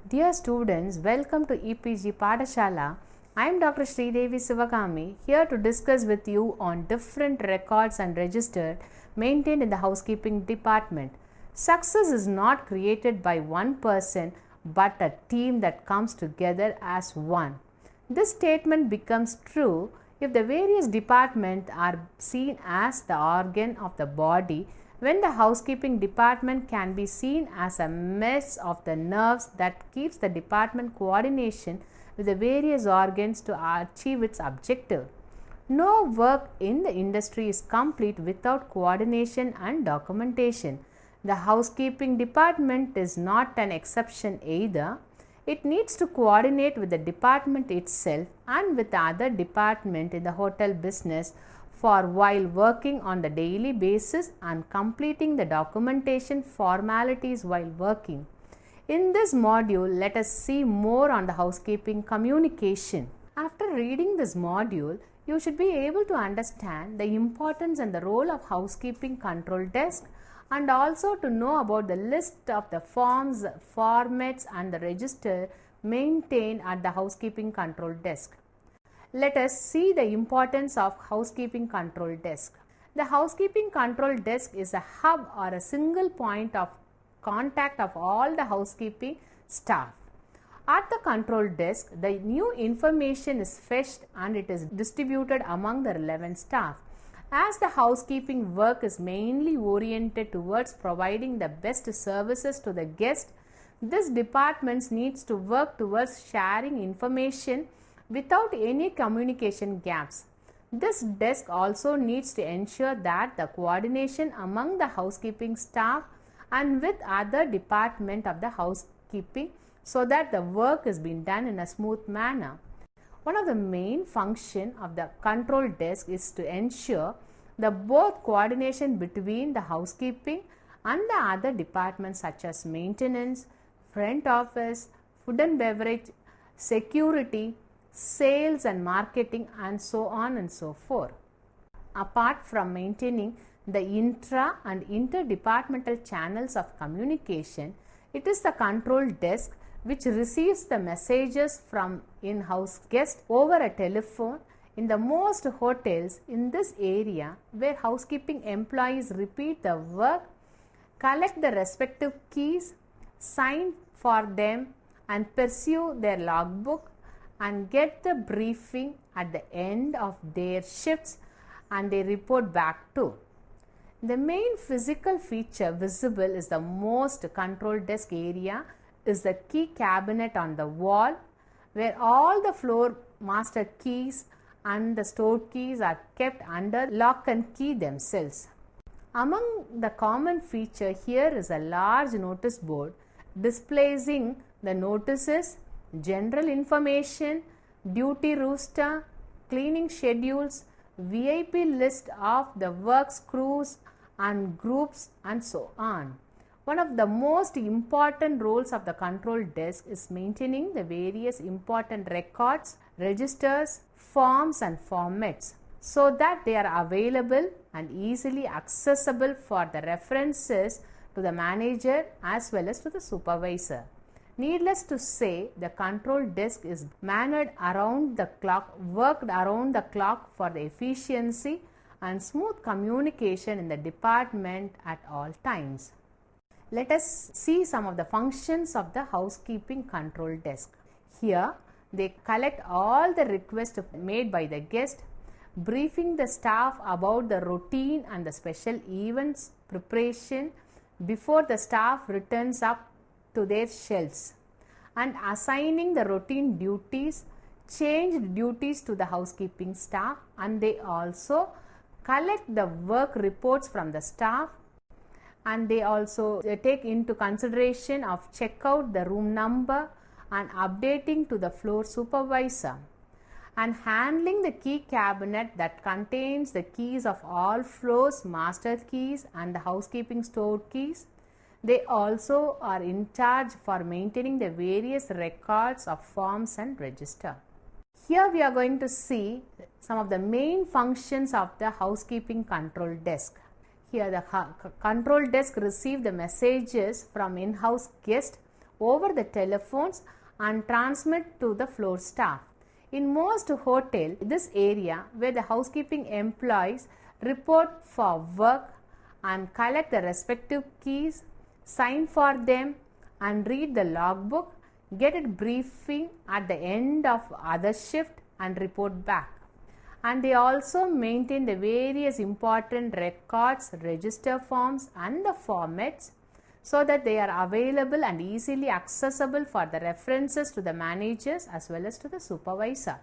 Dear students, welcome to EPG Padashala. I am Dr. Sridevi Sivagami here to discuss with you on different records and registers maintained in the housekeeping department. Success is not created by one person but a team that comes together as one. This statement becomes true if the various departments are seen as the organ of the body, when the housekeeping department can be seen as a mess of the nerves that keeps the department coordination with the various organs to achieve its objective. No work in the industry is complete without coordination and documentation. The housekeeping department is not an exception either. It needs to coordinate with the department itself and with the other department in the hotel business for while working on the daily basis and completing the documentation formalities while working. In this module, let us see more on the housekeeping communication. After reading this module, you should be able to understand the importance and the role of housekeeping control desk, and also to know about the list of the forms, formats and the register maintained at the housekeeping control desk. Let us see the importance of housekeeping control desk. The housekeeping control desk is a hub or a single point of contact of all the housekeeping staff. At the control desk, the new information is fetched and it is distributed among the relevant staff. As the housekeeping work is mainly oriented towards providing the best services to the guest, this department needs to work towards sharing information without any communication gaps. This desk also needs to ensure that the coordination among the housekeeping staff and with other department of the housekeeping so that the work is being done in a smooth manner. One of the main function of the control desk is to ensure the both coordination between the housekeeping and the other departments such as maintenance, front office, food and beverage, security, sales and marketing, and so on and so forth. Apart from maintaining the intra and interdepartmental channels of communication, it is the control desk which receives the messages from in-house guests over a telephone. In the most hotels in this area where housekeeping employees repeat the work, collect the respective keys, sign for them and pursue their logbook and get the briefing at the end of their shifts and they report back to. The main physical feature visible is the most control desk area is the key cabinet on the wall where all the floor master keys and the store keys are kept under lock and key themselves. Among the common feature here is a large notice board displaying the notices, general information, duty roster, cleaning schedules, VIP list of the works crews and groups and so on. One of the most important roles of the control desk is maintaining the various important records, registers, forms and formats so that they are available and easily accessible for the references to the manager as well as to the supervisor. Needless to say, the control desk is managed around the clock, worked around the clock for the efficiency and smooth communication in the department at all times. Let us see some of the functions of the housekeeping control desk. Here, they collect all the requests made by the guest, briefing the staff about the routine and the special events preparation before the staff returns up to their shelves, and assigning the routine duties, changed duties to the housekeeping staff, and they also collect the work reports from the staff, and they also take into consideration of check out the room number and updating to the floor supervisor, and handling the key cabinet that contains the keys of all floors, master keys and the housekeeping store keys. They also are in charge for maintaining the various records of forms and register. Here we are going to see some of the main functions of the housekeeping control desk. Here the control desk receives the messages from in-house guests over the telephones and transmit to the floor staff. In most hotels, this area where the housekeeping employees report for work and collect the respective keys, sign for them and read the logbook, get a briefing at the end of other shift and report back. And they also maintain the various important records, register forms and the formats so that they are available and easily accessible for the references to the managers as well as to the supervisor.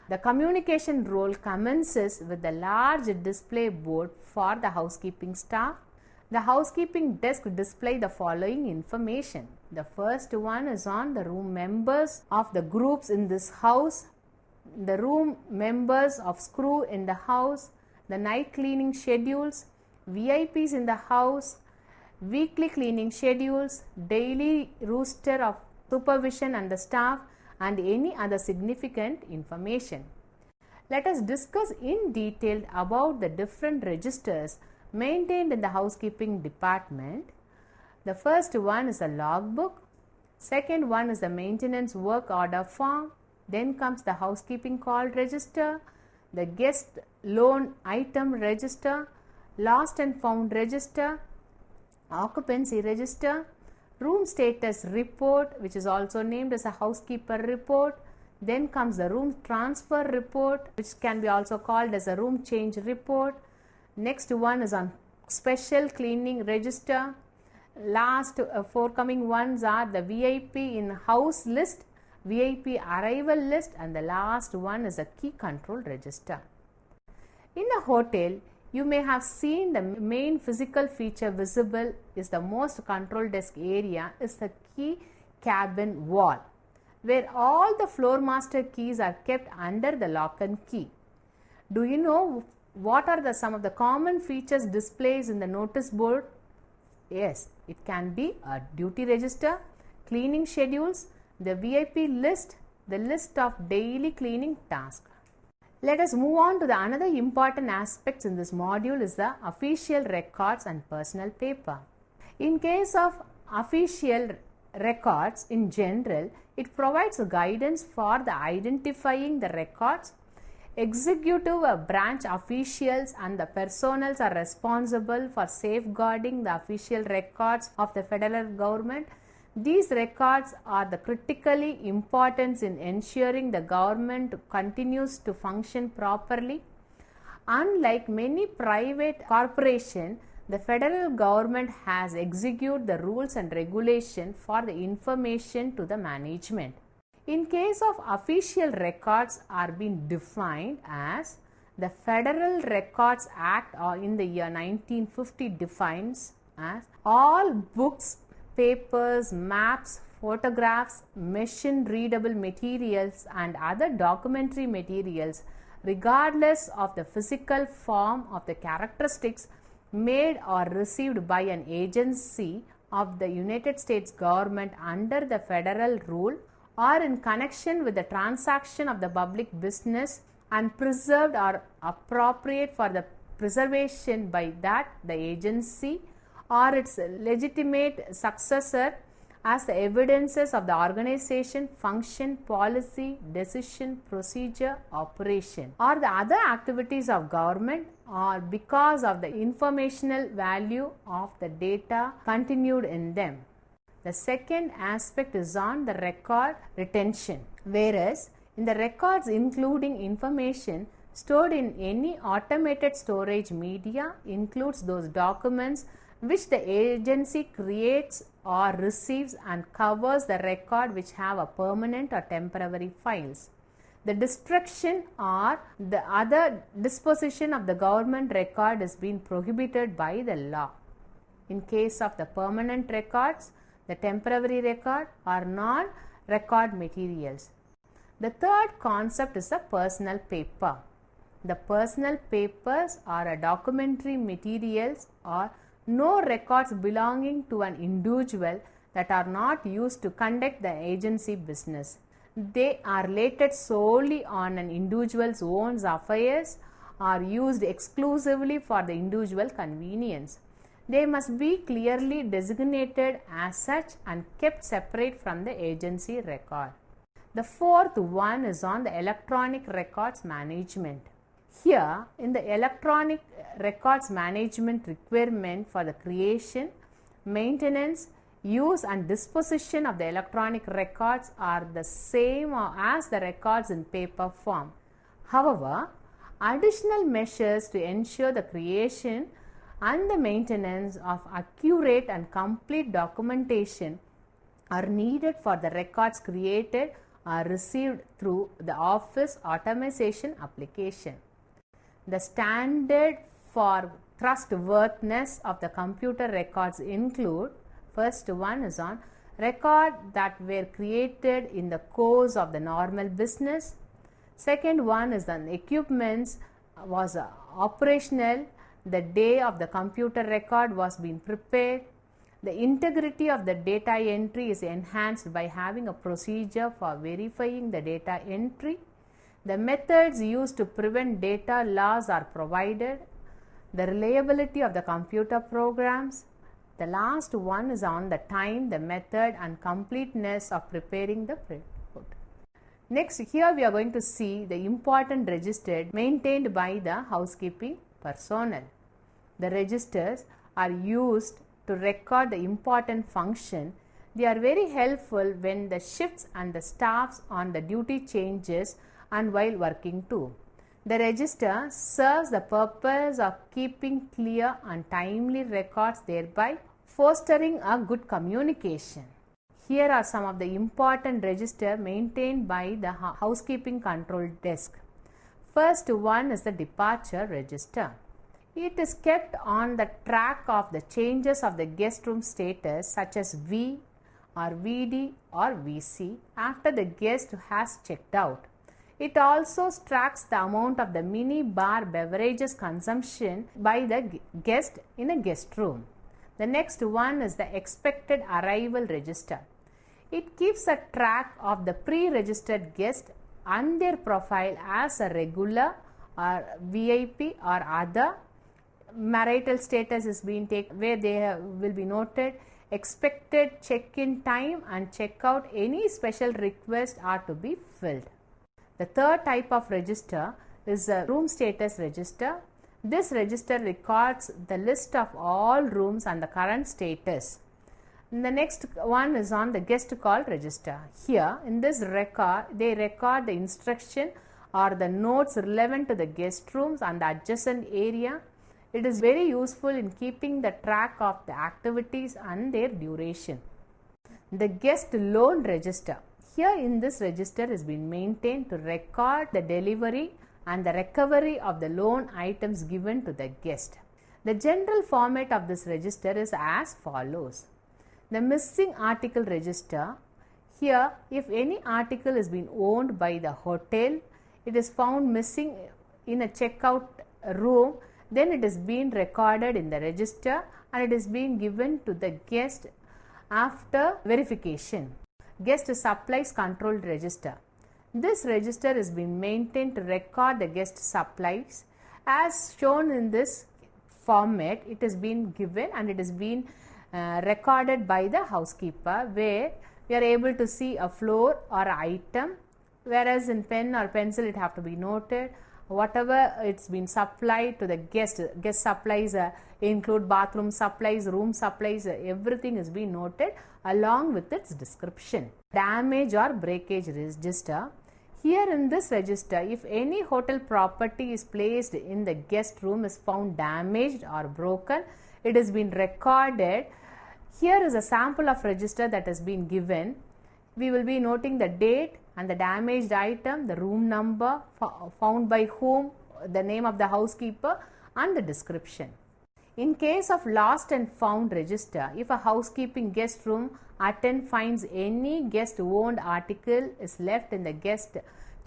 The communication role commences with the large display board for the housekeeping staff. The housekeeping desk display the following information. The first one is on the room members of the groups in this house, the room members of screw in the house, the night cleaning schedules, VIPs in the house, weekly cleaning schedules, daily roster of supervision and the staff, and any other significant information. Let us discuss in detail about the different registers maintained in the housekeeping department. The first one is a logbook, second one is the maintenance work order form, then comes the housekeeping call register, the guest loan item register, lost and found register, occupancy register, room status report, which is also named as a housekeeper report. Then comes the room transfer report, which can be also called as a room change report. Next one is on special cleaning register. Last forthcoming ones are the VIP in house list, VIP arrival list, and the last one is a key control register. In a hotel, you may have seen the main physical feature visible is the most control desk area is the key cabin wall, where all the floor master keys are kept under the lock and key. Do you know what are some of the common features displayed in the notice board? Yes, it can be a duty register, cleaning schedules, the VIP list, the list of daily cleaning tasks. Let us move on to the another important aspects in this module is the official records and personal paper. In case of official records in general, it provides guidance for the identifying the records. Executive branch officials and the personnel are responsible for safeguarding the official records of the federal government. These records are the critically important in ensuring the government continues to function properly. Unlike many private corporations, the federal government has executed the rules and regulations for the information to the management. In case of official records are being defined as the Federal Records Act in the year 1950 defines as all books, papers, maps, photographs, machine readable materials and other documentary materials regardless of the physical form of the characteristics made or received by an agency of the United States government under the federal rule or in connection with the transaction of the public business and preserved or appropriate for the preservation by that the agency or its legitimate successor as the evidences of the organization, function, policy, decision, procedure, operation or the other activities of government or because of the informational value of the data continued in them. The second aspect is on the record retention, whereas in the records including information stored in any automated storage media includes those documents which the agency creates or receives and covers the record which have a permanent or temporary files. The destruction or the other disposition of the government record is being prohibited by the law. In case of the permanent records, the temporary record or non-record materials. The third concept is the personal paper. The personal papers are a documentary materials or no records belonging to an individual that are not used to conduct the agency business. They are related solely on an individual's own affairs or used exclusively for the individual convenience. They must be clearly designated as such and kept separate from the agency record. The fourth one is on the electronic records management. Here, in the electronic records management requirement for the creation, maintenance, use and disposition of the electronic records are the same as the records in paper form. However, additional measures to ensure the creation and the maintenance of accurate and complete documentation are needed for the records created or received through the Office automation application. The standard for trustworthiness of the computer records include: first one is on record that were created in the course of the normal business. Second one is the equipments was operational the day of the computer record was being prepared. The integrity of the data entry is enhanced by having a procedure for verifying the data entry. The methods used to prevent data loss are provided. The reliability of the computer programs. The last one is on the time, the method and completeness of preparing the report. Next, here we are going to see the important registers maintained by the housekeeping personnel. The registers are used to record the important function. They are very helpful when the shifts and the staffs on the duty changes and while working too. The register serves the purpose of keeping clear and timely records, thereby fostering a good communication. Here are some of the important registers maintained by the housekeeping control desk. First one is the departure register. It is kept on the track of the changes of the guest room status such as V or VD or VC after the guest has checked out. It also tracks the amount of the mini bar beverages consumption by the guest in a guest room. The next one is the expected arrival register. It keeps a track of the pre-registered guest and their profile as a regular or VIP or other. Marital status is being taken where they will be noted. Expected check-in time and check-out, any special requests are to be filled. The third type of register is a room status register. This register records the list of all rooms and the current status. And the next one is on the guest call register. Here in this record, they record the instruction or the notes relevant to the guest rooms and the adjacent area. It is very useful in keeping the track of the activities and their duration. The guest loan register. Here in this register is being maintained to record the delivery and the recovery of the loan items given to the guest. The general format of this register is as follows. The missing article register. Here, if any article is being owned by the hotel, it is found missing in a checkout room, then it is being recorded in the register and it is being given to the guest after verification. Guest supplies control register. This register is being maintained to record the guest supplies. As shown in this format, it is being given and it is being recorded by the housekeeper, where we are able to see a floor or item, whereas in pen or pencil it have to be noted. Whatever it's been supplied to the guest supplies include bathroom supplies, room supplies, everything is being noted along with its description. Damage or breakage register. Here in this register, if any hotel property is placed in the guest room is found damaged or broken, it has been recorded. Here is a sample of register that has been given. We will be noting the date and the damaged item, the room number, found by whom, the name of the housekeeper and the description. In case of lost and found register, if a housekeeping guest room attendant finds any guest owned article is left in the guest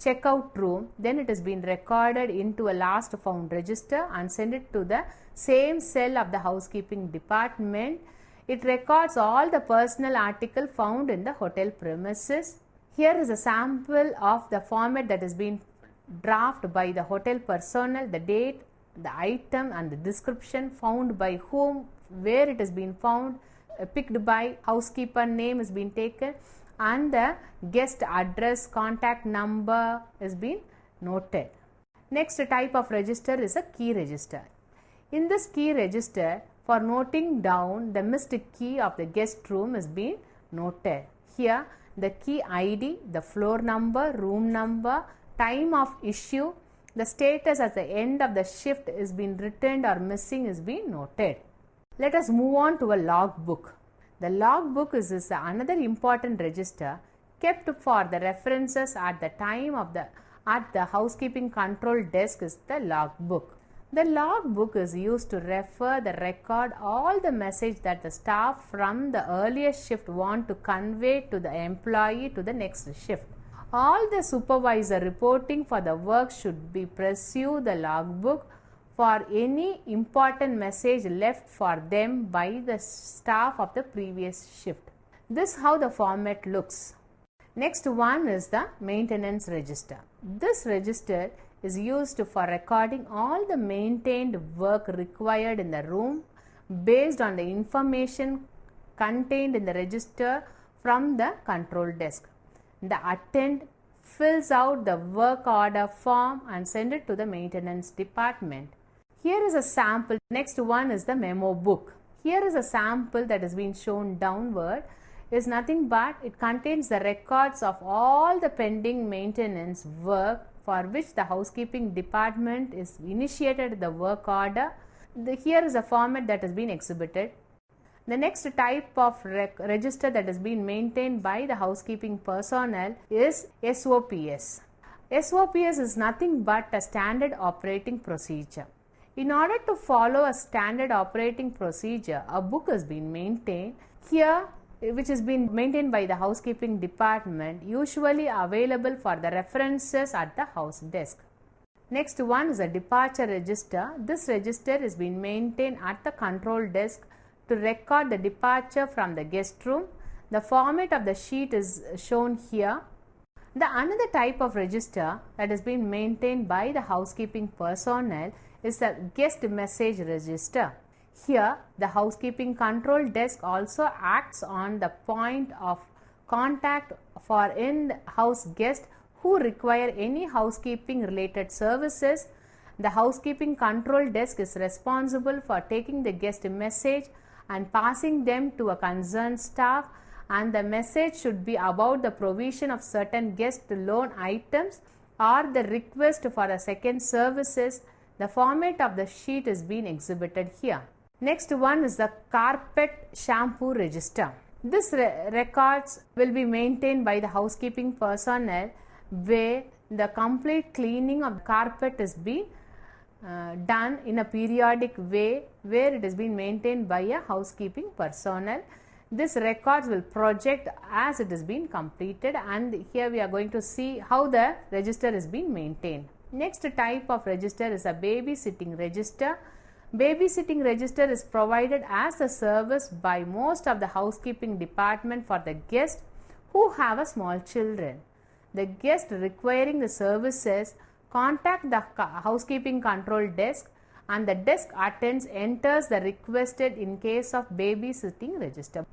checkout room, then it has been recorded into a lost found register and send it to the same cell of the housekeeping department. It records all the personal article found in the hotel premises. Here is a sample of the format that has been drafted by the hotel personnel, the date, the item and the description, found by whom, where it has been found, picked by housekeeper name is being taken, and the guest address, contact number is being noted. Next type of register is a key register. In this key register, for noting down the missed key of the guest room is being noted. Here the key ID, the floor number, room number, time of issue, the status at the end of the shift is being returned or missing is being noted. Let us move on to a logbook. The logbook is another important register kept for the references at the time of the housekeeping control desk is the logbook. The logbook is used to refer the record all the message that the staff from the earlier shift want to convey to the employee to the next shift. All the supervisor reporting for the work should be pursue the logbook for any important message left for them by the staff of the previous shift. This is how the format looks. Next one is the maintenance register. This register is used for recording all the maintained work required in the room based on the information contained in the register from the control desk. The attendant fills out the work order form and send it to the maintenance department. Here is a sample. Next one is the memo book. Here is a sample that has been shown downward. Is nothing but it contains the records of all the pending maintenance work for which the housekeeping department is initiated the work order. Here is a format that has been exhibited. The next type of register that has been maintained by the housekeeping personnel is SOPS. SOPS is nothing but a standard operating procedure. In order to follow a standard operating procedure, a book has been maintained here, which has been maintained by the housekeeping department, usually available for the references at the house desk. Next one is a departure register. This register is being maintained at the control desk to record the departure from the guest room. The format of the sheet is shown here. The another type of register that has been maintained by the housekeeping personnel is the guest message register. Here, the housekeeping control desk also acts on the point of contact for in-house guests who require any housekeeping related services. The housekeeping control desk is responsible for taking the guest message and passing them to a concerned staff, and the message should be about the provision of certain guest loan items or the request for a second services. The format of the sheet is being exhibited here. Next one is the carpet shampoo register. This records will be maintained by the housekeeping personnel where the complete cleaning of the carpet is being done in a periodic way, where it is being maintained by a housekeeping personnel. This records will project as it is being completed, and here we are going to see how the register is being maintained. Next type of register is a babysitting register. Babysitting register is provided as a service by most of the housekeeping department for the guests who have a small children. The guest requiring the services contact the housekeeping control desk, and the desk attendant enters the requested in case of babysitting register.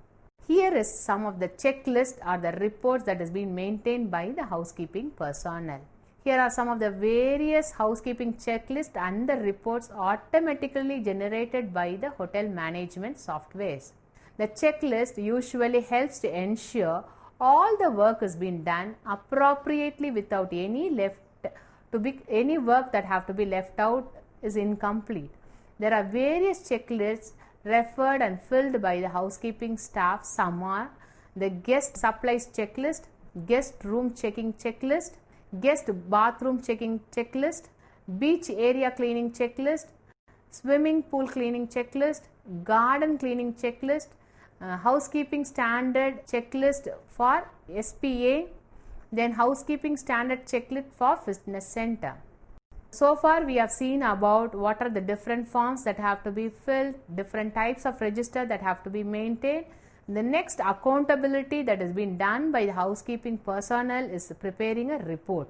Here is some of the checklist or the reports that is being maintained by the housekeeping personnel. Here are some of the various housekeeping checklists and the reports automatically generated by the hotel management softwares. The checklist usually helps to ensure all the work is being done appropriately without any work that have to be left out is incomplete. There are various checklists referred and filled by the housekeeping staff. Some are the guest supplies checklist, guest room checking checklist, guest bathroom checking checklist, beach area cleaning checklist, swimming pool cleaning checklist, garden cleaning checklist, housekeeping standard checklist for SPA, then housekeeping standard checklist for fitness center. So far we have seen about what are the different forms that have to be filled, different types of register that have to be maintained. The next accountability that has been done by the housekeeping personnel is preparing a report.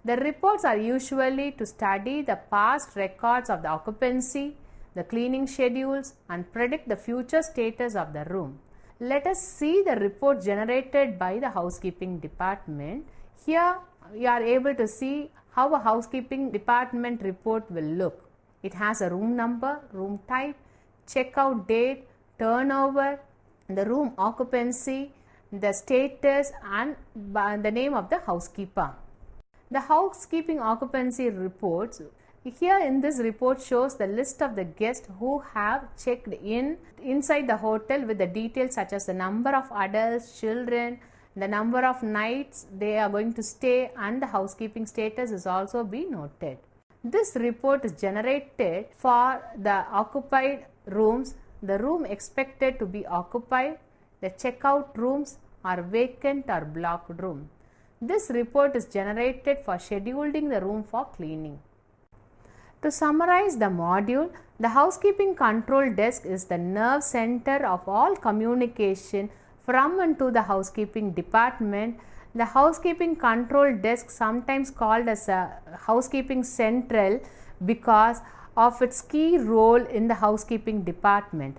The reports are usually to study the past records of the occupancy, the cleaning schedules, and predict the future status of the room. Let us see the report generated by the housekeeping department. Here we are able to see how a housekeeping department report will look. It has a room number, room type, checkout date, turnover, the room occupancy, the status, and the name of the housekeeper. The housekeeping occupancy reports here in this report shows the list of the guests who have checked in inside the hotel with the details such as the number of adults, children, the number of nights they are going to stay, and the housekeeping status is also be noted. This report is generated for the occupied rooms, the room expected to be occupied, the checkout rooms, or vacant or blocked room. This report is generated for scheduling the room for cleaning. To summarize the module, the housekeeping control desk is the nerve center of all communication from and to the housekeeping department. The housekeeping control desk, sometimes called as a housekeeping central, because of its key role in the housekeeping department.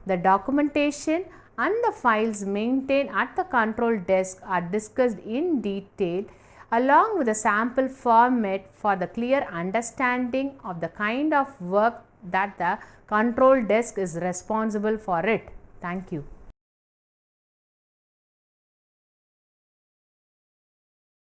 The documentation and the files maintained at the control desk are discussed in detail along with a sample format for the clear understanding of the kind of work that the control desk is responsible for it. Thank you.